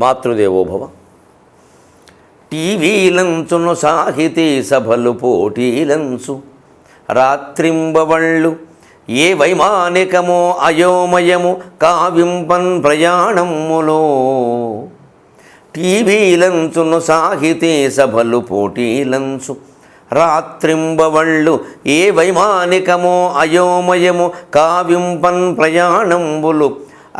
మాతృదేవోభవ. టీవీలంచును సాహితీ సభలు పోటీలంచు రాత్రింబవళ్ళు ఏ వైమానికమో అయోమయము కావింపన్ ప్రయాణములో. టీవీలంచును సాహితీ సభలు పోటీలంచు రాత్రింబవళ్ళు ఏ వైమానికమో అయోమయము కావింపన్ ప్రయాణంబులు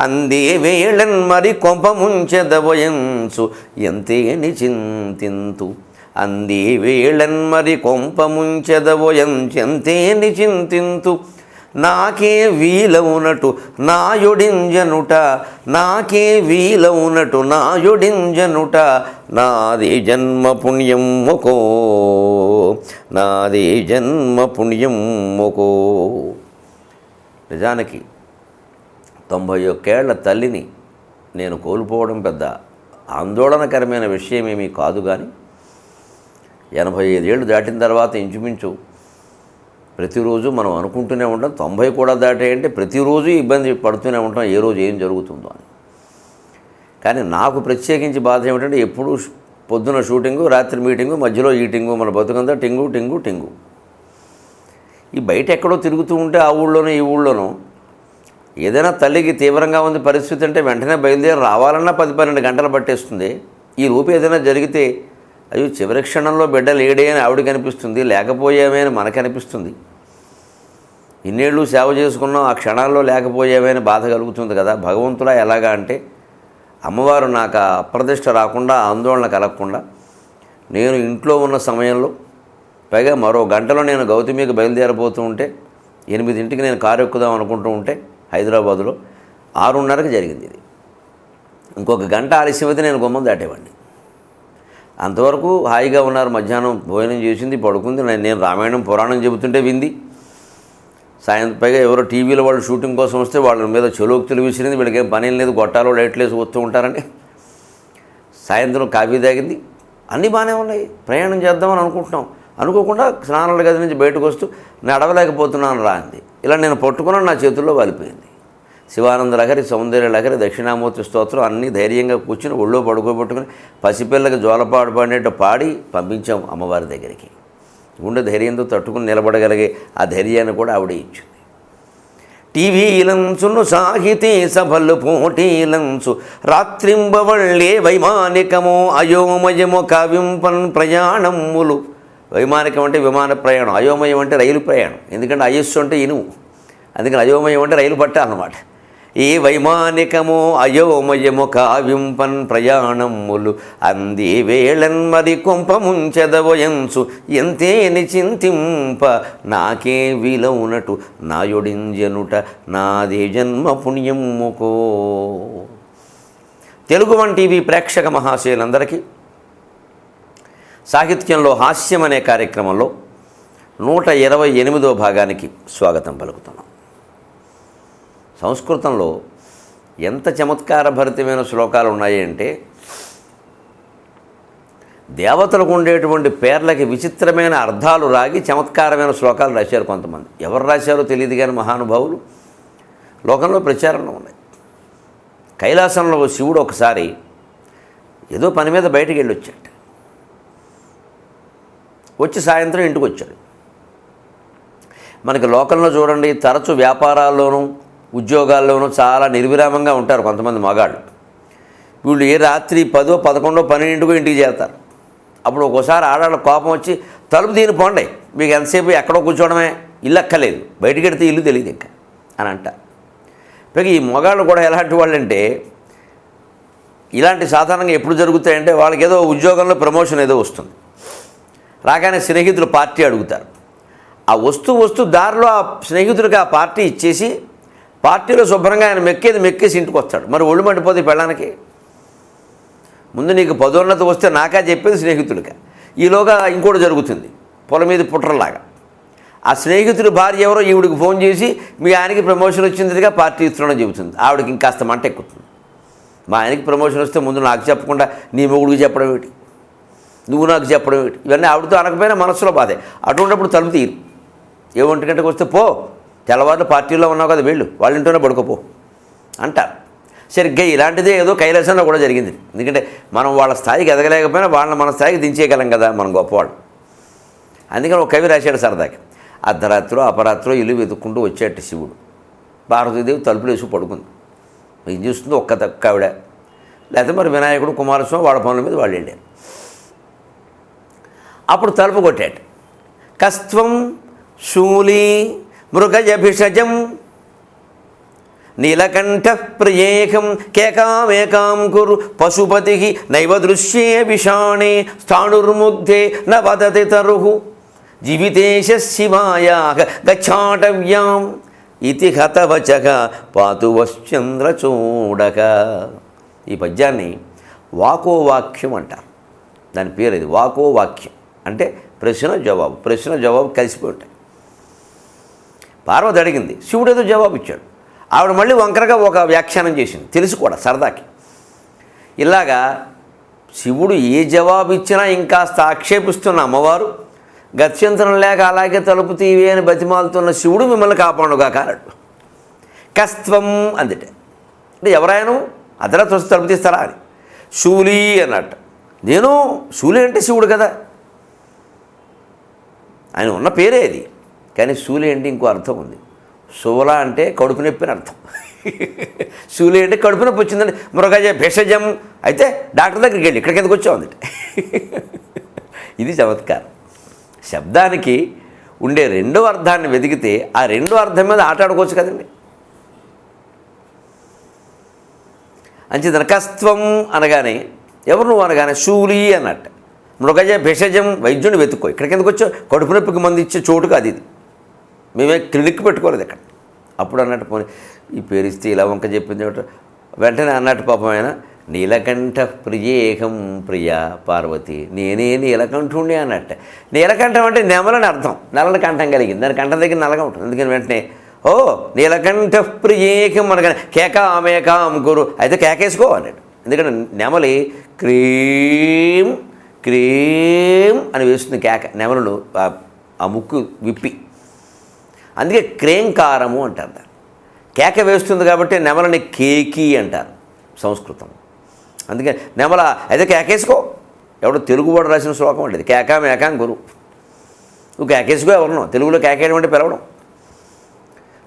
అందే వేళన్ మరి కొంపముంచెదవయంచు ఎంతేని చింతింతు. అందే వేళన్ మరి కొంపముంచెదవయంచెంతేని చింతింతు. నాకే వీలవునటు నాయుడింజనుట నాకే వీలవునటు నాయుడింజనుట నాదే జన్మ పుణ్యముకో నాదే జన్మ పుణ్యముకో. నిజానికి 91 ఏళ్ల తల్లిని నేను కోల్పోవడం పెద్ద ఆందోళనకరమైన విషయమేమీ కాదు. కానీ 85 ఏళ్ళు దాటిన తర్వాత ఇంచుమించు ప్రతిరోజు మనం అనుకుంటూనే ఉంటాం, 90 కూడా దాటాయంటే ప్రతిరోజు ఇబ్బంది పడుతూనే ఉంటాం ఏ రోజు ఏం జరుగుతుందో అని. కానీ నాకు ప్రత్యేకించి బాధ ఏమిటంటే ఎప్పుడు పొద్దున షూటింగు, రాత్రి మీటింగు, మధ్యలో ఈటింగు, మన బతుకంతా టింగు టింగు టింగు. ఈ బయట ఎక్కడో తిరుగుతూ ఉంటే ఆ ఊళ్ళోనో ఈ ఊళ్ళోనో ఏదైనా తల్లికి తీవ్రంగా ఉంది పరిస్థితి అంటే వెంటనే బయలుదేరి రావాలన్నా 10-12 గంటలు పట్టేస్తుంది. ఈ రూపు ఏదైనా జరిగితే అయ్యో చివరి క్షణంలో బిడ్డ లేడే అని ఆవిడకి అనిపిస్తుంది, లేకపోయామే అని మనకు అనిపిస్తుంది. ఇన్నేళ్ళు సేవ చేసుకున్నాం, ఆ క్షణాల్లో లేకపోయామే అని బాధ కలుగుతుంది కదా. భగవంతుడా ఎలాగా అంటే అమ్మవారు నాకు అప్రదిష్ట రాకుండా, ఆందోళన కలగకుండా నేను ఇంట్లో ఉన్న సమయంలో, పైగా మరో గంటలో నేను గౌతమికి బయలుదేరబోతూ ఉంటే 8ంటికి నేను కారు ఎక్కుదాం అనుకుంటూ ఉంటే హైదరాబాదులో 6:30కి జరిగింది ఇది. ఇంకొక గంట ఆలస్యమైతే నేను గుమ్మం దాటేవాడిని. అంతవరకు హాయిగా ఉన్నారు. మధ్యాహ్నం భోజనం చేసింది, పడుకుంది. నేను రామాయణం పురాణం చెబుతుంటే వింది. సాయంత్రం పైగా ఎవరో టీవీలో వాళ్ళు షూటింగ్ కోసం వస్తే వాళ్ళ మీద చెలోక్తులు విసిరింది. వీళ్ళకి ఏం పని లేదు, గొట్టాలు లైట్లు వేసి వస్తూ ఉంటారని. సాయంత్రం కాఫీ తాగింది. అన్నీ బాగానే ఉన్నాయి. ప్రయాణం చేద్దామని అనుకుంటున్నాం. అనుకోకుండా స్నానాల గది నుంచి బయటకు వస్తూ నడవలేకపోతున్నాను రా అంది. ఇలా నేను పట్టుకున్నాను, నా చేతుల్లో వాలిపోయింది. శివానంద లహరి, సౌందర్య లహరి, దక్షిణామూర్తి స్తోత్రం అన్నీ ధైర్యంగా కూర్చుని ఒళ్ళో పడుకోబెట్టుకుని పసిపిల్లకి జోలపాడు పాడినట్టు పాడి పంపించాం అమ్మవారి దగ్గరికి. గుండె ధైర్యంతో తట్టుకుని నిలబడగలిగే ఆ ధైర్యాన్ని కూడా ఆవిడ ఇచ్చింది. టీవీలంచును సాహితీ సభలు పోటీలంచు రాత్రింబవళ్ళే వైమానికమో అయోమయమో కావింపన్ ప్రయాణములు. వైమానికం అంటే విమాన ప్రయాణం, అయోమయం అంటే రైలు ప్రయాణం. ఎందుకంటే అయస్సు అంటే ఇనుము, అందుకని అయోమయం అంటే రైలు పట్టాలన్నమాట. ఏ వైమానికమో అయోమయము కావింపన్ ప్రయాణములు అందే వేళన్ మరి కొంపముంచెదవయంచు ఎంతేని చింతింప నాకే వీలవునటు నాయుడింజనుట నాదే జన్మ పుణ్యముకో. తెలుగు వన్ టీవీ ప్రేక్షక మహాశయులందరికీ సాహిత్యంలో హాస్యం అనే కార్యక్రమంలో 128వ భాగానికి స్వాగతం పలుకుతున్నాం. సంస్కృతంలో ఎంత చమత్కారభరితమైన శ్లోకాలు ఉన్నాయి అంటే దేవతలకు ఉండేటువంటి పేర్లకి విచిత్రమైన అర్థాలు రాగి చమత్కారమైన శ్లోకాలు రాశారు కొంతమంది. ఎవరు రాశారో తెలియదు కానీ మహానుభావులు లోకంలో ప్రచారంలో ఉన్నాయి. కైలాసంలో శివుడు ఒకసారి ఏదో పని మీద బయటికి వెళ్ళి వచ్చాడు. వచ్చి సాయంత్రం ఇంటికి వచ్చాడు. మనకి లోకంలో చూడండి, తరచు వ్యాపారాల్లోనూ ఉద్యోగాల్లోనూ చాలా నిర్విరామంగా ఉంటారు కొంతమంది మగాళ్ళు. వీళ్ళు ఏ రాత్రి 10, 11, 12 ఇంటికి చేస్తారు. అప్పుడు ఒక్కోసారి ఆడాళ్ళ కోపం వచ్చి తలుపు తీని పోండి, మీకు ఎంతసేపు ఎక్కడో కూర్చోవడమే, ఇల్లు అక్కలేదు, బయటికి వెడితే ఇల్లు తెలియదు ఇంకా అని అంటారు. పైగా ఈ మగాళ్ళు కూడా ఎలాంటి వాళ్ళంటే ఇలాంటి సాధారణంగా ఎప్పుడు జరుగుతాయంటే వాళ్ళకి ఏదో ఉద్యోగంలో ప్రమోషన్ ఏదో వస్తుంది, రాగానే స్నేహితులు పార్టీ అడుగుతారు. ఆ వస్తూ దారిలో ఆ స్నేహితుడికి ఆ పార్టీ ఇచ్చేసి పార్టీలో శుభ్రంగా ఆయన మెక్కేసి ఇంటికి వస్తాడు. మరి ఒళ్ళు మండిపోతే పెళ్ళానికి ముందు నీకు పదోన్నతి వస్తే నాకా చెప్పేది స్నేహితుడిగా. ఈలోగా ఇంకోటి జరుగుతుంది, పొలం మీద పుట్రలాగా. ఆ స్నేహితుడి భార్య ఎవరో ఈవిడికి ఫోన్ చేసి మీ ఆయనకి ప్రమోషన్ వచ్చిందిగా పార్టీ ఇస్తున్నాడని చెబుతుంది. ఆవిడకి ఇంకాస్త మంట ఎక్కుతుంది. మా ఆయనకి ప్రమోషన్ వస్తే ముందు నాకు చెప్పకుండా నీ మొగుడికి చెప్పడం ఏమిటి, నువ్వు నాకు చెప్పడం ఏమిటి, ఇవన్నీ ఆవిడతో అనకపోయినా మనసులో బాధే. అటువంటిప్పుడు తలుపు తీరు. ఏ 1 గంటకు వస్తే పో, తెల్లవారులు పార్టీలో ఉన్నావు కదా, వెళ్ళు, వాళ్ళ ఇంట్లోనే పడుకోపో అంటారు. సరిగ్గా ఇలాంటిదే ఏదో కైలాసంలో కూడా జరిగింది. ఎందుకంటే మనం వాళ్ళ స్థాయికి ఎదగలేకపోయినా వాళ్ళని మన స్థాయికి దించేయగలం కదా, మనం గొప్పవాళ్ళు. అందుకని ఒక కవి రాశాడు సరదాకి, అర్ధరాత్రో అపరాత్రో ఇల్లు వెతుక్కుంటూ వచ్చేట శివుడు. పార్వతీదేవి తలుపులు వేసి పడుకుంది. ఏం చూస్తుందో ఒక్క తక్కువ ఆవిడ, లేకపోతే మరి వినాయకుడు కుమారస్వామి వాళ్ళ పనుల మీద వాళ్ళు వెళ్ళారు. అప్పుడు తలుపు కొట్టాడు. కస్త్వం శూలీ మృగజభిషజం నీలకంఠ ప్రియేకం కేకామేకాం కురు పశుపతి నైవ దృశ్యే విషాణే స్థాణుర్ముగ్ధే న వదతి తరుహు జీవితేశ శివాయా గచ్చాటవ్యాం ఇతి హతవచక పాతువశ్చంద్రచూడక. ఈ పద్యాన్ని వాకో వాక్యం అంటారు. దాని పేరు ఇది, వాకో వాక్యం. అంటే ప్రశ్న జవాబు కలిసిపోయి ఉంటాయి. పార్వతి అడిగింది, శివుడు ఏదో జవాబు ఇచ్చాడు. ఆవిడ మళ్ళీ వంకరగా ఒక వ్యాఖ్యానం చేసింది, తెలుసు కూడా సరదాకి. ఇలాగా శివుడు ఏ జవాబు ఇచ్చినా ఇంకాస్త ఆక్షేపిస్తున్న అమ్మవారు గత్యంతరం లేక అలాగే తలుపు తీవే అని బతిమాలుతున్న శివుడు మిమ్మల్ని కాపాడుగాక అన్నట్టు. కస్త్వం అందుటే అంటే ఎవరైనా అర్ధరాత్రి వస్తే తలుపు తీస్తారా అని. శూలి అన్నట్టు, నేను శూలి అంటే శివుడు కదా, ఆయన ఉన్న పేరే అది. కానీ శూలి అంటే ఇంకో అర్థం ఉంది. శూల అంటే కడుపు నొప్పి అని అర్థం. శూలి అంటే కడుపు నొప్పి వచ్చిందండి, మృగజ భేషజం అయితే డాక్టర్ దగ్గరికి వెళ్ళి ఇక్కడికి ఎందుకు వచ్చావు అందుటే. ఇది చమత్కారం. శబ్దానికి ఉండే రెండో అర్థాన్ని వెతికితే ఆ రెండో అర్థం మీద ఆటాడుకోవచ్చు కదండి. అంచేతన కస్త్వం అనగానే ఎవరు నువ్వు అనగానే శూలి అన్నట్టు. మృగజ భేషజం వైద్యుని వెతుక్కో, ఇక్కడికి ఎందుకు వచ్చావు, కడుపు నొప్పికి మంది ఇచ్చే చోటుకు అది. మేమే క్లినిక్ పెట్టుకోలేదు ఇక్కడ. అప్పుడు అన్నట్టు పోనీ ఈ పేరిస్తే ఇలా వంక చెప్పింది ఏమిటో వెంటనే అన్నట్టు పాపం ఆయన, నీలకంఠ ప్రియేకం ప్రియా పార్వతి, నేనే నీలకంఠుండి అన్నట్టు. నీలకంఠం అంటే నెమలని అర్థం, నల్లని కంఠం కలిగింది, దాని కంఠం దగ్గర నల్లగా ఉంటుంది. అందుకని వెంటనే ఓ నీలకంఠ ప్రియేకం అనగానే కేకామేకాం గురు అయితే కేకేసుకో అన్నాడు. ఎందుకంటే నెమలి క్రీం క్రీం అని వేస్తుంది కేక, నెమలు ఆ ముక్కు విప్పి, అందుకే క్రేంకారము అంటారు దాన్ని. కేక వేస్తుంది కాబట్టి నెమలని కేకి అంటారు సంస్కృతం. అందుకే నెమల అయితే కేకేసుకో, ఎవడో తెలుగువాడు రాసిన శ్లోకం ఉండేది, కేకామేకాం గురు. నువ్వు కేకేసుకో ఎవరినో, తెలుగులో కేకేయడం అంటే పిలవడం.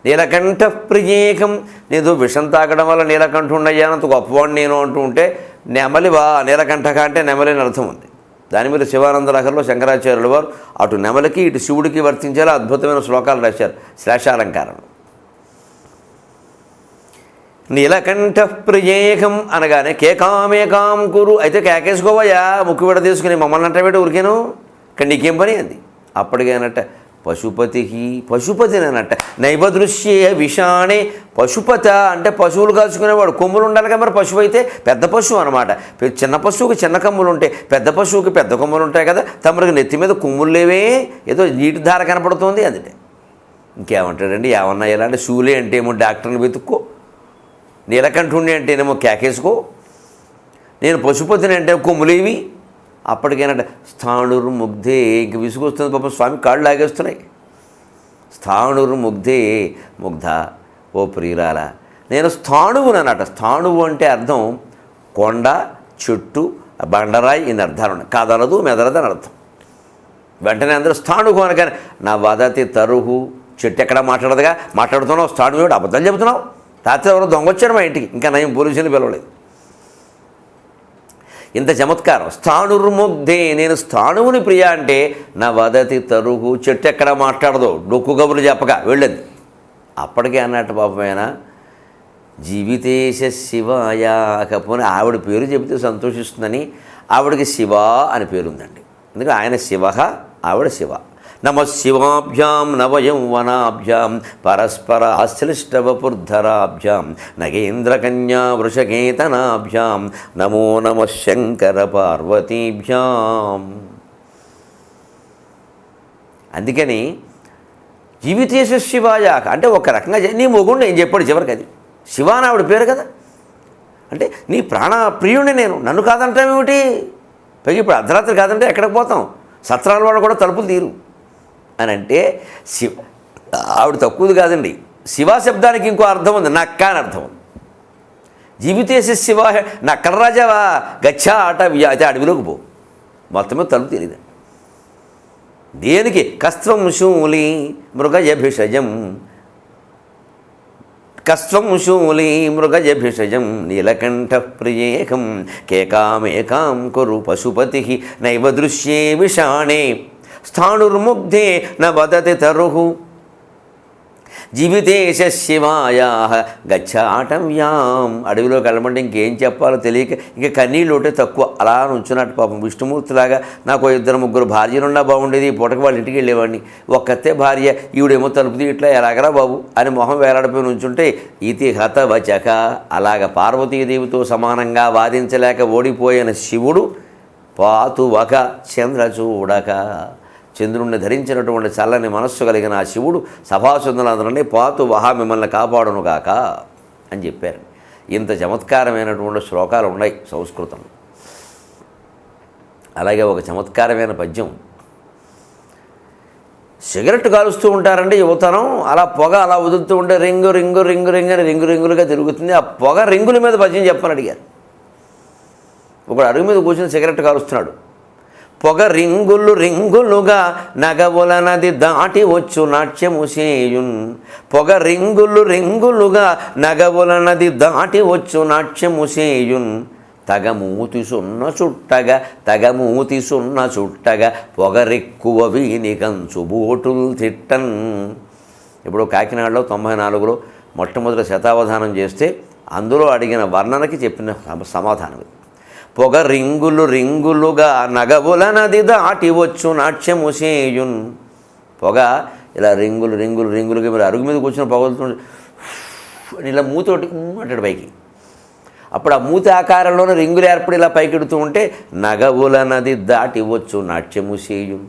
నీలకంఠ ప్రియేకం, నేను విషం తాగడం వల్ల నీలకంఠుండయ్యానంత గొప్పవాడు నేను అంటూ ఉంటే నెమలివా నీలకంఠక అంటే నెమలిని అర్థం ఉంది. దాని మీద శివానంద లహరిలో శంకరాచార్యుల వారు అటు నెమలికి ఇటు శివుడికి వర్తించేలా అద్భుతమైన శ్లోకాలు రాశారు శ్లేషాలంకారం. నీలకంఠ ప్రియేకం అనగానే కేకామేకాం కురు అయితే కేకేసుకోవయ్యా, ముక్కు విడ తీసుకుని మమ్మల్ని అంటబెట్టి ఊరికేను, ఇక్కడ నీకేం పని అంది. అప్పటికేనట్ట పశుపతిని అన్నట్ట. నైవదృశ్యే విషాణే, పశుపత అంటే పశువులు కాచుకునేవాడు, కొమ్ములు ఉండాలి కదా, మరి పశువు అయితే పెద్ద పశువు అనమాట. చిన్న పశువుకి చిన్న కొమ్ములు ఉంటాయి, పెద్ద పశువుకి పెద్ద కొమ్ములు ఉంటాయి కదా, తమరికి నెత్తి మీద కొమ్ములు లేవే, ఏదో నీటి ధార కనపడుతుంది అందుకే. ఇంకేమంటాడండి, ఏమన్నా ఎలాంటి శూలే అంటే ఏమో డాక్టర్ని వెతుక్కో, నీలకంఠుణ్ణి అంటేనేమో కేకేసుకో, నేను పశుపతిని అంటే కొమ్ములేవి. అప్పటికేనంటే స్థాణుర్ముగ్ధే, ఇంక విసుగొస్తుంది పాపం, స్వామి కాళ్ళు లాగేస్తున్నాయి. స్థాణుర్ముగ్ధే, ముగ్ధ ఓ ప్రియురాల నేను స్థాణువుని అన్నట. స్థాణువు అంటే అర్థం కొండ, చెట్టు, బండరాయి, ఇన్ని అర్థాలు ఉన్నాయి. కదలదు మెదలదు అని అర్థం. వెంటనే అందరూ స్థాణువు అనగానే నా వదతి తరుహు, చెట్టు ఎక్కడ మాట్లాడదుగా, మాట్లాడుతున్నావు స్థాణువు, అబద్ధాలు చెబుతున్నావు. రాత్రి ఎవరో దొంగ వచ్చారు మా ఇంటికి, ఇంకా నయం పోలీసుని పిలవలేదు. ఇంత చమత్కారం. స్థాణుర్ముగ్ధే, నేను స్థాణువుని ప్రియా అంటే నా వదతి తరుహు, చెట్టు ఎక్కడ మాట్లాడదు, డొక్కు కబుర్లు చెప్పగా వెళ్ళింది. అప్పటికే అన్నట్టు పాపమైన జీవితేశ శివాయాకపోని ఆవిడ పేరు చెబితే సంతోషిస్తుందని ఆవిడకి శివ అని పేరుందండి. ఎందుకంటే ఆయన శివ, ఆవిడ శివ. నమ శివాభ్యాం నవయౌవనాభ్యాం పరస్పర ఆశ్లిష్టవపుర్ధరాభ్యాం నగేంద్రకన్యా వృషకేతనాభ్యాం నమో నమ శంకర పార్వతీభ్యాం. అందుకని జీవితేశ శివాయాక అంటే ఒక రకంగా నీ మొగుడు నేను చెప్పాడు చివరికి, అది శివ అని ఆవిడ పేరు కదా. అంటే నీ ప్రాణ ప్రియుడిని నేను, నన్ను కాదంటావేమిటి? పైకి ఇప్పుడు అర్ధరాత్రి కాదంటే ఎక్కడికి పోతాం, సత్రాల వాళ్ళు కూడా తలుపులు తీరు అని అంటే ఆవిడ తక్కువది కాదండి. శివ శబ్దానికి ఇంకో అర్థం ఉంది, నక్క అని అర్థం ఉంది. జీవితేశ శివ నక్కల రాజావా గచ్చాట అయితే అడవిలోకి పో. మొత్తమే తలుపు తెలియదు. దేనికి కస్త్వం శూలి మృగజభిషజం, కస్త్వం శూలి మృగజభిషజం నీలకంఠ ప్రియేకం కేకామేకాం కురు పశుపతి నైవ దృశ్యే విషాణే స్థాణుర్ముగ్ధే న వదతి తరుహు జీవితేశ శివాయా గచ్చాటవ్యాం. అడవిలోకి వెళ్ళమంటే ఇంకేం చెప్పాలో తెలియక ఇంక కన్నీళ్ళు ఒకటే తక్కువ అలా నుంచున్నట్టు. పాపం విష్ణుమూర్తిలాగా నాకు 2-3 భార్యలున్నా బాగుండేది, పూటకి వాళ్ళ ఇంటికి వెళ్ళేవాడిని, ఒక్కతే భార్య, ఈవిడేమో తలుపుది ఇట్లా ఎలాగరా బాబు అని మొహం వేలాడిపోయి నుంచుంటే ఇతి హత వచక. అలాగ పార్వతీదేవితో సమానంగా వాదించలేక ఓడిపోయిన శివుడు పాతువక చంద్రచూడక, చంద్రుణ్ణి ధరించినటువంటి చల్లని మనస్సు కలిగిన ఆ శివుడు సభాసుందరులందరినీ పాతు వహా మిమ్మల్ని కాపాడునుగాక అని చెప్పారు. ఇంత చమత్కారమైనటువంటి శ్లోకాలు ఉన్నాయి సంస్కృతంలో. అలాగే ఒక చమత్కారమైన పద్యం, సిగరెట్ కాలుస్తూ ఉంటారండి యువతనం, అలా పొగ అలా వదులుతూ ఉంటే రింగు రింగు రింగు రింగు అని రింగులుగా తిరుగుతుంది. ఆ పొగ రింగుల మీద పద్యం చెప్పని అడిగారు. ఒకడు అరుగు మీద కూర్చొని సిగరెట్ కాలుస్తున్నాడు. పొగ రింగులు రింగులుగా నగవుల నది దాటి వచ్చు నాట్యము చేయున్, పొగ రింగులు రింగులుగా నగవుల నది దాటి వచ్చు నాట్యము చేయున్, తగమూతి సున్న చుట్టగా పొగరెక్కువ వీని కంచు బోటులు తిట్టన్. ఇప్పుడు కాకినాడలో 94లో మొట్టమొదటి శతావధానం చేస్తే అందులో అడిగిన వర్ణనకి చెప్పిన సమాధానం ఇది. పొగ రింగులు రింగులుగా నగవుల నది దాటి వచ్చు నాట్యము చేయున్. పొగ ఇలా రింగులుగా మీరు అరుగు మీద కూర్చొని పొగలుతుంటే ఇలా మూతోటి అంటాడు పైకి. అప్పుడు ఆ మూతి ఆకారంలోనే రింగులు ఏర్పడి ఇలా పైకెడుతూ ఉంటే నగవుల నది దాటి వచ్చు నాట్యము చేయున్.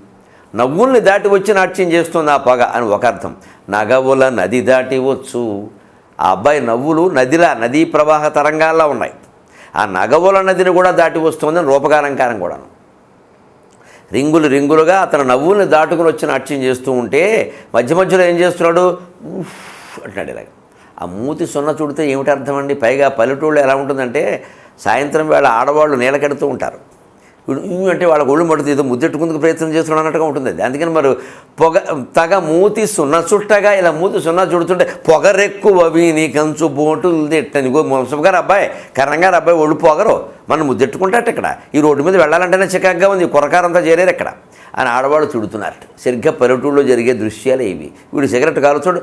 నవ్వుల్ని దాటి వచ్చి నాట్యం చేస్తుంది ఆ పొగ అని ఒక అర్థం. నగవుల నది దాటి వచ్చు. ఆ అబ్బాయి నవ్వులు నదీ ప్రవాహ తరంగాల్లో ఉన్నాయి. ఆ నగవుల నదిని కూడా దాటి వస్తుందని రూపకాలంకారం కూడాను. రింగులుగా అతను నవ్వుల్ని దాటుకుని వచ్చి నాట్యం చేస్తూ ఉంటే మధ్యలో ఏం చేస్తున్నాడు అంటున్నాడు ఇలాగ. ఆ మూతి సున్న చుడితే ఏమిటి అర్థం అండి? పైగా పల్లెటూళ్ళు ఎలా ఉంటుందంటే సాయంత్రం వేళ ఆడవాళ్ళు నీళ్ళకెడుతూ ఉంటారు. అంటే వాళ్ళకి ఒళ్ళు మడుతుంది, ఏదో ముద్దెట్టుకుందుకు ప్రయత్నం చేస్తున్నాడు అన్నట్టుగా ఉంటుంది అది. అందుకని మరి తగ మూతి సున్న చుట్టగా ఇలా మూతి సున్న చుడుతుంటే పొగరెక్కువ వీని కంచు బోటులు తిట్టని. మున్సబ్ గారు అబ్బాయి, కరణం గారు అబ్బాయి ఒళ్ళు పొగరు, మనం ముద్దెట్టుకుంటాట ఇక్కడ, ఈ రోడ్డు మీద వెళ్ళాలంటేనే చికాగ్గా ఉంది, కురకారంతా చేరేరు ఇక్కడ అని ఆడవాళ్ళు చుడుతున్నారట. సరిగ్గా పల్లెటూళ్ళలో జరిగే దృశ్యాలే ఇవి. వీడు సిగరెట్ కాలుతాడు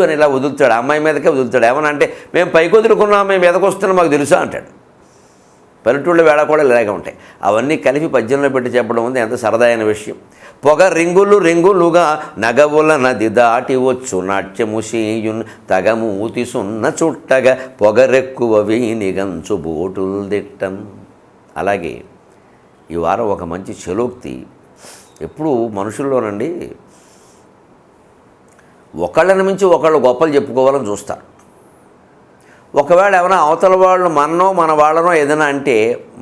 అని ఇలా వదులుతాడు, అమ్మాయి మీదకే వదులుతాడు. ఏమన్నా అంటే మేము పైకి వదులుకున్నాం, మేము మీదకి వస్తున్నాం మాకు తెలుసా అంటాడు. పల్లెటూళ్ళ వేళ కూడా ఇలాగే ఉంటాయి. అవన్నీ కలిపి పద్యంలో పెట్టి చెప్పడం ఉంది, ఎంత సరదా అయిన విషయం. పొగ రింగులుగా నగవుల నది దాటి వచ్చు నాట్యము చేయున్, తగమూతి సున్న చుట్టగా పొగరెక్కువ వీని గంచు బోటులు దిట్టం. అలాగే ఈ వారం ఒక మంచి చలోక్తి. ఎప్పుడు మనుషుల్లోనండి ఒకళ్ళని మించి ఒకళ్ళు గొప్పలు చెప్పుకోవాలని చూస్తారు. ఒకవేళ ఏమైనా అవతల వాళ్ళు మననో మన వాళ్ళనో ఏదైనా అంటే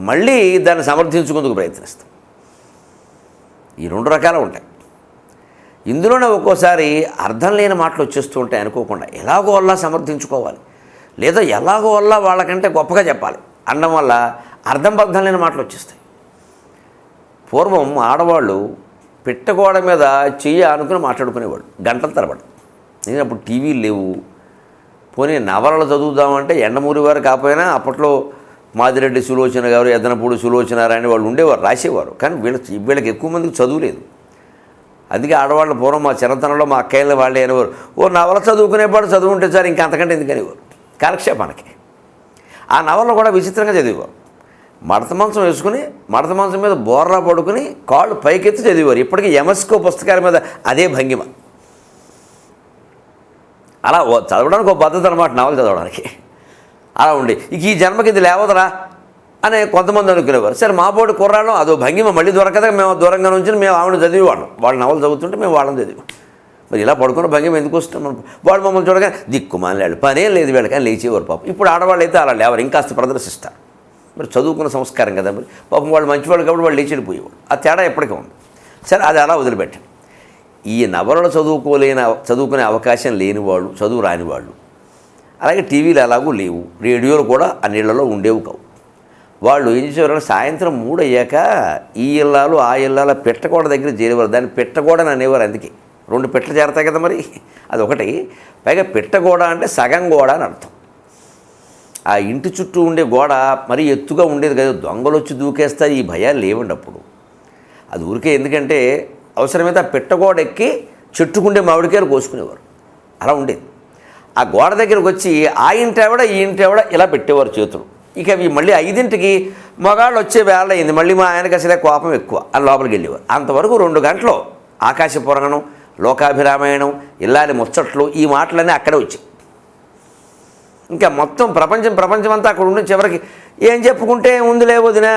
మళ్ళీ దాన్ని సమర్థించుకుందుకు ప్రయత్నిస్తాం. ఈ 2 రకాలు ఉంటాయి. ఇందులోనే ఒక్కోసారి అర్థం లేని మాటలు వచ్చేస్తూ ఉంటాయి అనుకోకుండా. ఎలాగో వల్ల సమర్థించుకోవాలి, లేదా ఎలాగో వల్ల వాళ్ళకంటే గొప్పగా చెప్పాలి అనడం వల్ల అర్థం లేని మాటలు వచ్చేస్తాయి. పూర్వం ఆడవాళ్ళు పిట్టగోడ మీద చెయ్యి ఆనుకుని మాట్లాడుకునేవాడు గంటల తరబడి. నేను అప్పుడు టీవీలు లేవు. పోనీ నవలలు చదువుదామంటే ఎండమూరి వారు కాకపోయినా అప్పట్లో మాదిరెడ్డి సులోచన గారు, ఎద్దనపూడి సులోచనారాయణ వాళ్ళు ఉండేవారు, రాసేవారు. కానీ వీళ్ళకి ఎక్కువ మందికి చదువు లేదు. అందుకే ఆడవాళ్ళ పూర్వం మా చిన్నతనంలో మా అక్కయ్యల వాళ్ళే అనేవారు, ఓ నవల చదువుకునేవాడు చదువుంటే సార్ ఇంకా అంతకంటే ఎందుకనేవారు కాలక్షేపానికి. ఆ నవలను కూడా విచిత్రంగా చదివేవారు. మడత మంచం వేసుకుని మడత మంచం మీద బోర్రా పడుకుని కాళ్ళు పైకెత్తి చదివేవారు. ఇప్పటికీ ఎమస్కో పుస్తకాల మీద అదే భంగిమ. అలా చదవడానికి ఒక పద్ధతి అన్నమాట నవల చదవడానికి. అలా ఉండి ఇక ఈ జన్మకి ఇది లేవదరా అని కొంతమంది అనుకునేవారు. సరే మా పోటీ కుర్రాళ్ళం అదో భంగిమ మళ్ళీ దొరకదా మేము దూరంగా నుంచి మేము ఆవిడ చదివేవాళ్ళం. వాళ్ళు నవలు చదువుతుంటే మేము వాళ్ళని చదివాం. మరి ఇలా పడుకున్న భంగిమ ఎందుకు వస్తాం? వాళ్ళు మమ్మల్ని చూడగా దిక్కుమాలి పనేం లేదు వీళ్ళకి అని లేచేవారు పాపం. ఇప్పుడు ఆడవాళ్ళు అయితే అలా లేవరు, ఇంకాస్త ప్రదర్శిస్తారు. మరి చదువుకున్న సంస్కారం కదా మరి. పాపం వాళ్ళు మంచివాళ్ళు కాబట్టి వాళ్ళు లేచిడిపోయేవాడు. ఆ తేడా ఎప్పటికీ ఉంది. సరే అది అలా వదిలిపెట్టండి. ఈ నవలలు చదువుకునే అవకాశం లేనివాళ్ళు, చదువు రానివాళ్ళు అలాగే టీవీలు ఎలాగూ లేవు, రేడియోలు కూడా ఆ నీళ్ళలో ఉండేవి కావు. వాళ్ళు ఏం చేసేవారు, సాయంత్రం 3 అయ్యాక ఈ ఇల్లాలు ఆ ఇల్లాల పెట్టగోడ దగ్గర చేరేవారు. దాన్ని పెట్టగోడని అనేవారు. అందుకే 2 పెట్టలు చేరతాయి కదా మరి, అదొకటి. పైగా పెట్టగోడ అంటే సగం గోడ అని అర్థం. ఆ ఇంటి చుట్టూ ఉండే గోడ మరీ ఎత్తుగా ఉండేది కదా, దొంగలు వచ్చి దూకేస్తారు, ఈ భయాలు లేవండి అప్పుడు. అది ఊరికే ఎందుకంటే అవసరమైతే ఆ పెట్టగోడ ఎక్కి చెట్టుకుండే మామిడికాయలు కోసుకునేవారు, అలా ఉండేది. ఆ గోడ దగ్గరకు వచ్చి ఆ ఇంటావిడ ఈ ఇంటావిడ ఇలా పెట్టేవారు చేతులు. ఇక అవి మళ్ళీ 5ంటికి మగాళ్ళు వచ్చే వేళ అయింది, మళ్ళీ మా ఆయనకి అసలే కోపం ఎక్కువ అని లోపలికి వెళ్ళేవారు. అంతవరకు 2 గంటలు ఆకాశ పురాణం, లోకాభిరామాయణం, ఇల్లాలి ముచ్చట్లు, ఈ మాటలన్నీ అక్కడే వచ్చాయి. ఇంకా మొత్తం ప్రపంచం అంతా అక్కడ ఉండి చివరికి ఏం చెప్పుకుంటే ముందు లేవదినా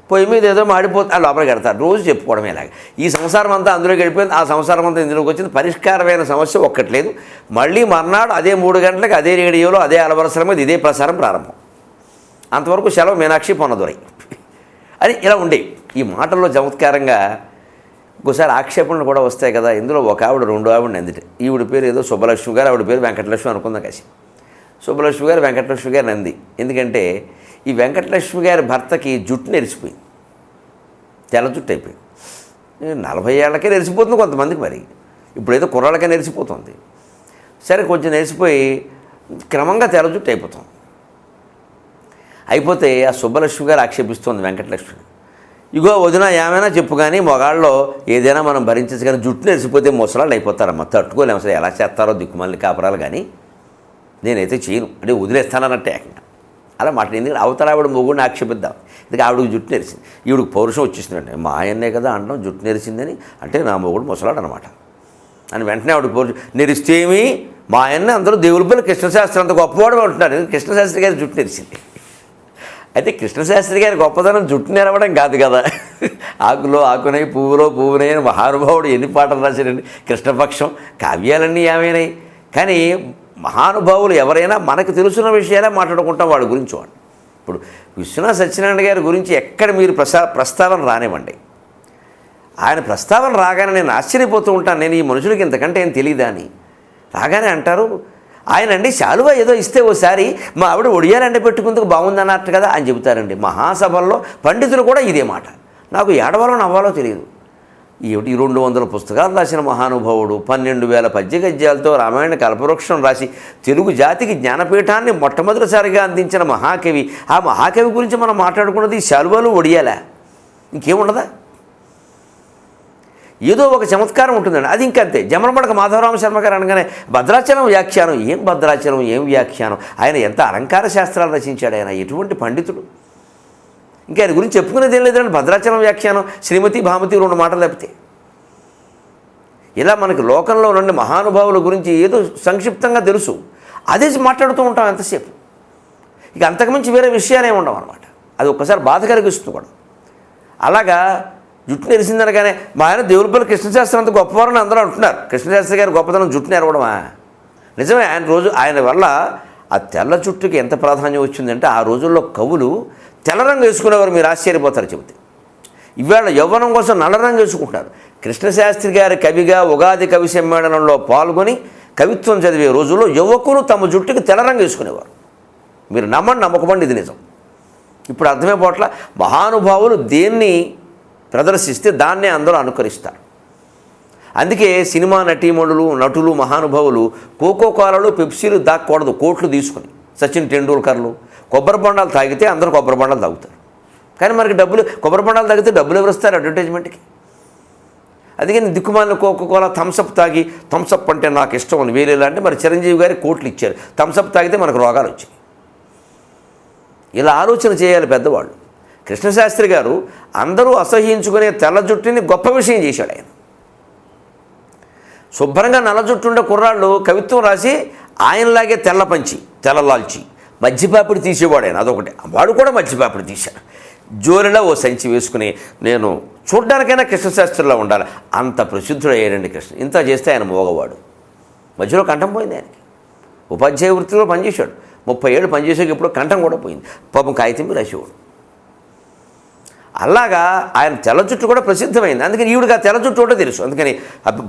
పొయ్యి మీద ఏదో మాడిపోతే ఆ లోపలికి వెడతారు. రోజు చెప్పుకోవడమే ఇలాగ. ఈ సంసారం అంతా అందులోకి వెళ్ళిపోయింది, ఆ సంసారం అంతా ఇందులోకి వచ్చింది. పరిష్కారమైన సమస్య ఒక్కట్లేదు. మళ్ళీ మర్నాడు అదే 3 గంటలకు అదే రేడియోలో అదే అలవరసల మీద ఇదే ప్రసారం ప్రారంభం. అంతవరకు సెలవు మీనాక్షి పొన్నదురై అని ఇలా ఉండేవి. ఈ మాటల్లో చమత్కారంగా ఒకసారి ఆక్షేపణలు కూడా వస్తాయి కదా. ఇందులో ఒక ఆవిడ 2 ఆవిడని అందుటే, ఈవిడ పేరు ఏదో సుబ్బలక్ష్మి గారు, ఆవిడ పేరు వెంకటలక్ష్మి అనుకుందాం కాసి. సుబ్బలక్ష్మి గారు వెంకటలక్ష్మి గారు నంది. ఎందుకంటే ఈ వెంకటలక్ష్మి గారి భర్తకి జుట్టు నెరిసిపోయింది, తెల్ల జుట్టు అయిపోయింది. 40 ఏళ్ళకే నెరిసిపోతుంది కొంతమందికి, మరి ఇప్పుడైతే కుర్రాళ్ళకే నెరిసిపోతుంది. సరే కొంచెం నెరిసిపోయి క్రమంగా తెల్ల జుట్టు అయిపోతుంది. అయిపోతే ఆ సుబ్బలక్ష్మి గారు ఆక్షేపిస్తుంది వెంకటలక్ష్మి, ఇగో వదిన ఏమైనా చెప్పు కానీ మొగాళ్ళలో ఏదైనా మనం భరించచ్చు, కానీ జుట్టు నెరిసిపోతే ముసలాళ్ళు అయిపోతారమ్మ, తట్టుకోలేము, అసలు ఎలా చేస్తారో దిక్కుమాలిన కాపురాలు, కానీ నేనైతే చేయను అంటే వదిలేస్తానన్నట్టే ఏకంగా అలా మాట. ఎందుకంటే అవతల ఆవిడ మొగుడిని ఆక్షేపిద్దాం, ఎందుకంటే ఆవిడకి జుట్టు నెరిసింది, ఈవిడికి పౌరుషం వచ్చేసిందండి. మా ఆయన్నే కదా అంటాం జుట్టు నెరిసిందని, అంటే నా మొగుడు ముసలాడు అనమాట అని వెంటనే ఆవిడకి పౌరుషం. నెరిస్తేమి మా ఆయన్నే అందరూ దేవుడి పిల్లలు కృష్ణశాస్త్రి అంత గొప్పవాడు అంటున్నారు, కృష్ణశాస్త్రి గారి జుట్టు నెరిసింది. అయితే కృష్ణశాస్త్రి గారి గొప్పతనం జుట్టు నెరవడం కాదు కదా, ఆకులో ఆకునై పువ్వులో పువ్వునై అని మహానుభావుడు ఎన్ని పాటలు రాశారండి. కృష్ణపక్షం కావ్యాలన్నీ ఏమైనాయి, కానీ మహానుభావులు ఎవరైనా మనకు తెలుసున్న విషయాలే మాట్లాడుకుంటాం వాడి గురించి. వాడు ఇప్పుడు విశ్వనాథ సత్యనారాయణ గారి గురించి ఎక్కడ మీరు ప్రస్తావన రానివ్వండి, ఆయన ప్రస్తావన రాగానే నేను ఆశ్చర్యపోతూ ఉంటాను. నేను ఈ మనుషులకి ఇంతకంటే ఏం తెలియదా అని రాగానే అంటారు, ఆయన అండి శాలువా ఏదో ఇస్తే ఓసారి మా ఆవిడ ఒడియాలంటే పెట్టుకుందుకు బాగుందన్నట్టు కదా అని చెబుతారండి. మహాసభల్లో పండితులు కూడా ఇదే మాట. నాకు ఏడవాలో నవ్వాలో తెలియదు. ఈ 200 పుస్తకాలు రాసిన మహానుభావుడు, 12,000 పద్యగద్యాలతో రామాయణ కల్పవృక్షం రాసి తెలుగు జాతికి జ్ఞానపీఠాన్ని మొట్టమొదటిసారిగా అందించిన మహాకవి. ఆ మహాకవి గురించి మనం మాట్లాడుకున్నది శాలువాలు ఒడియాలా, ఇంకేముండదా? ఏదో ఒక చమత్కారం ఉంటుందండి, అది ఇంకంతే. జమలమడక మాధవరామ శర్మ గారు అనగానే భద్రాచలం వ్యాఖ్యానం, ఏం భద్రాచలం ఏం వ్యాఖ్యానం, ఆయన ఎంత అలంకార శాస్త్రాలు రచించాడు, ఆయన ఎటువంటి పండితుడు. ఇంకా ఆయన గురించి చెప్పుకునేది ఏం లేదండి. భద్రాచలం వ్యాఖ్యానం, శ్రీమతి భామతి 2 మాటలు తప్పితే. ఇలా మనకి లోకంలో నుండి మహానుభావుల గురించి ఏదో సంక్షిప్తంగా తెలుసు, అదే మాట్లాడుతూ ఉంటాం ఎంతసేపు. ఇక అంతకుమించి వేరే విషయాలు ఏమి ఉండవు అనమాట. అది ఒక్కసారి బాధ కలిగిస్తుంది కూడా. అలాగా జుట్టు నెరిసిందనగానే మా ఆయన దేవులపల్లి కృష్ణశాస్త్రి అంత గొప్పవారని అందరూ అంటున్నారు. కృష్ణశాస్త్రి గారి గొప్పతనం జుట్టు నెరవడమా? నిజమే. ఆయన వల్ల ఆ తెల్ల జుట్టుకి ఎంత ప్రాధాన్యం వచ్చిందంటే, ఆ రోజుల్లో కవులు తెల్ల రంగు వేసుకునేవారు. మీరు ఆశ్చర్యపోతారు చెబితే. ఇవాళ యవ్వనం కోసం నల్ల రంగు వేసుకుంటారు. కృష్ణశాస్త్రి గారి కవిగా ఉగాది కవి సమ్మేళనంలో పాల్గొని కవిత్వం చదివే రోజుల్లో యువకులు తమ జుట్టుకి తెల్ల రంగు వేసుకునేవారు. మీరు నమ్మకపోండి, ఇది నిజం. ఇప్పుడు అర్థమైపోట్ల మహానుభావులు దేన్ని ప్రదర్శిస్తే దాన్నే అందరూ అనుకరిస్తారు. అందుకే సినిమా నటీమణులు, నటులు, మహానుభావులు కోకోకోలాలు, పెప్సీలు దాక్కూడదు కోట్లు తీసుకుని. సచిన్ టెండూల్కర్లు కొబ్బరి బొండాలు తాగితే అందరూ కొబ్బరి బొండాలు తాగుతారు, కానీ మనకి డబ్బులు, కొబ్బరి బొండాలు తాగితే డబ్బులు ఎవరు ఇస్తారు అడ్వర్టైజ్మెంట్కి? అందుకని దిక్కుమాలిన కోకోకోలా థమ్సప్ తాగి, థమ్సప్ అంటే నాకు ఇష్టం అని వేరేలా అంటే మరి చిరంజీవి గారి కోట్లు ఇచ్చారు, థమ్సప్ తాగితే మనకు రోగాలు వచ్చాయి. ఇలా ఆలోచన చేయాలి పెద్దవాళ్ళు. కృష్ణశాస్త్రి గారు అందరూ అసహ్యించుకునే తెల్ల జుట్టుని గొప్ప విషయం చేశాడు. ఆయన శుభ్రంగా నల్ల జుట్టుండే కుర్రాళ్ళు కవిత్వం రాసి ఆయనలాగే తెల్ల పంచి, తెల్లలాల్చి మధ్యపాపిడి తీసేవాడు ఆయన. అదొకటి. వాడు కూడా మధ్యపాపిడి తీశాడు. జోలిలో ఓ సంచి వేసుకుని నేను చూడ్డానికైనా కృష్ణశాస్త్రిలో ఉండాలి, అంత ప్రసిద్ధుడు అయ్యాడండి కృష్ణ. ఇంత చేస్తే ఆయన మోగవాడు. మధ్యలో కంఠం పోయింది ఆయనకి. ఉపాధ్యాయ వృత్తిలో పనిచేశాడు. 30 ఏళ్ళు పనిచేసాక ఇప్పుడు కంఠం కూడా పోయింది. పాపం కాగితం రాసేవాడు. అలాగా ఆయన తెల్ల జుట్టు కూడా ప్రసిద్ధమైంది. అందుకని ఈవిడికి ఆ తెల్ల జుట్టు కూడా తెలుసు. అందుకని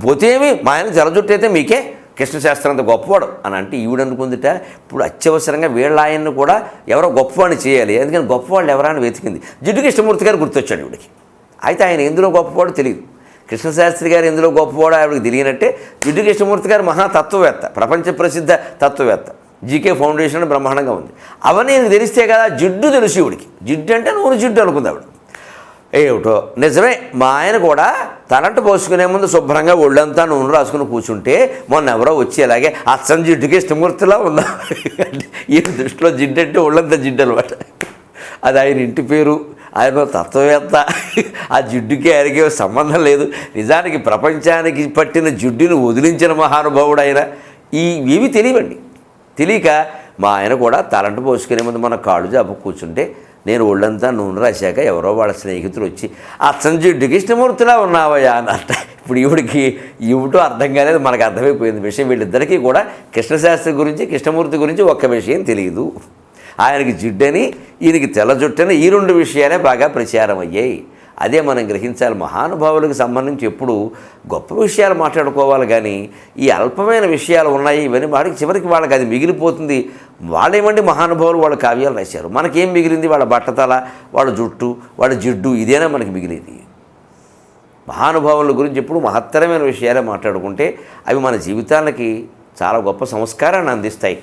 పోతేమి మా ఆయన తెల్ల జుట్టు అయితే మీకే కృష్ణశాస్త్రి అంత గొప్పవాడు అని అంటే ఈవిడ అనుకుందిట ఇప్పుడు అత్యవసరంగా వీళ్ళ ఆయన్ని కూడా ఎవరో గొప్పవాడిని చేయాలి, ఎందుకని గొప్పవాళ్ళు ఎవరైనా వెతికింది. జిడ్డు కృష్ణమూర్తి గారు గుర్తొచ్చాడు ఈవిడికి. అయితే ఆయన ఎందులో గొప్పవాడు తెలియదు, కృష్ణశాస్త్రి గారు ఎందులో గొప్పవాడు ఆవిడకి తెలియనట్టే జిడ్డు కృష్ణమూర్తి గారు మహాతత్వవేత్త, ప్రపంచ ప్రసిద్ధ తత్వవేత్త, జీకే ఫౌండేషన్ బ్రహ్మాండంగా ఉంది. అవన్నీ తెలిస్తే కదా జిడ్డు తెలుసు ఈవిడికి. జిడ్డు అంటే నూనె జిడ్డు అనుకుంది ఆవిడ. ఏమిటో నిజమే, మా ఆయన కూడా తలంట పోసుకునే ముందు శుభ్రంగా ఒళ్ళంతా నూనె రాసుకుని కూర్చుంటే మొన్న ఎవరో వచ్చేలాగే అచ్చం జిడ్డుకి ఇష్టమూర్తిలా ఉన్నా. ఈ దృష్టిలో జిడ్డు అంటే ఒళ్ళంతా జిడ్డు అనమాట. అది ఆయన ఇంటి పేరు, ఆయన తత్వవేత్త. ఆ జిడ్డుకి ఆయనకి సంబంధం లేదు. నిజానికి ప్రపంచానికి పట్టిన జిడ్డును వదిలించిన మహానుభావుడు ఆయన. ఇవి తెలియవండి. తెలియక మా ఆయన కూడా తలంట పోసుకునే ముందు మన కాళ్ళు జాపు కూర్చుంటే నేను ఒళ్ళంతా నూనె రాశాక ఎవరో వాళ్ళ స్నేహితులు వచ్చి అచ్చం జిడ్డుకి కృష్ణమూర్తిలా ఉన్నావయ్యా అన్నట్ట. ఇప్పుడు ఈవిడికి ఏమిటో అర్థం కాలేదు, మనకు అర్థమైపోయింది విషయం. వీళ్ళిద్దరికీ కూడా కృష్ణశాస్త్రి గురించి కృష్ణమూర్తి గురించి ఒక్క విషయం తెలియదు. ఆయనకి జిడ్డని ఈయనకి తెల్ల జుట్టని ఈ రెండు విషయాలే బాగా ప్రచారం అయ్యాయి. అదే మనం గ్రహించాలి. మహానుభావులకు సంబంధించి ఎప్పుడు గొప్ప విషయాలు మాట్లాడుకోవాలి, కానీ ఈ అల్పమైన విషయాలు ఉన్నాయి ఇవన్నీ వాడికి చివరికి వాళ్ళకి అది మిగిలిపోతుంది. వాళ్ళేమండి మహానుభావులు వాళ్ళ కావ్యాలు రాశారు, మనకేం మిగిలింది? వాళ్ళ బట్టతల, వాళ్ళ జుట్టు, వాళ్ళ జిడ్డు, ఇదేనా మనకి మిగిలేది? మహానుభావుల గురించి ఎప్పుడు మహత్తరమైన విషయాలే మాట్లాడుకుంటే అవి మన జీవితాలకి చాలా గొప్ప సంస్కారాన్ని అందిస్తాయి.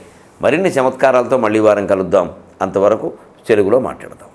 మరిన్ని చమత్కారాలతో మళ్ళీ వారం కలుద్దాం. అంతవరకు తెలుగులో మాట్లాడదాం.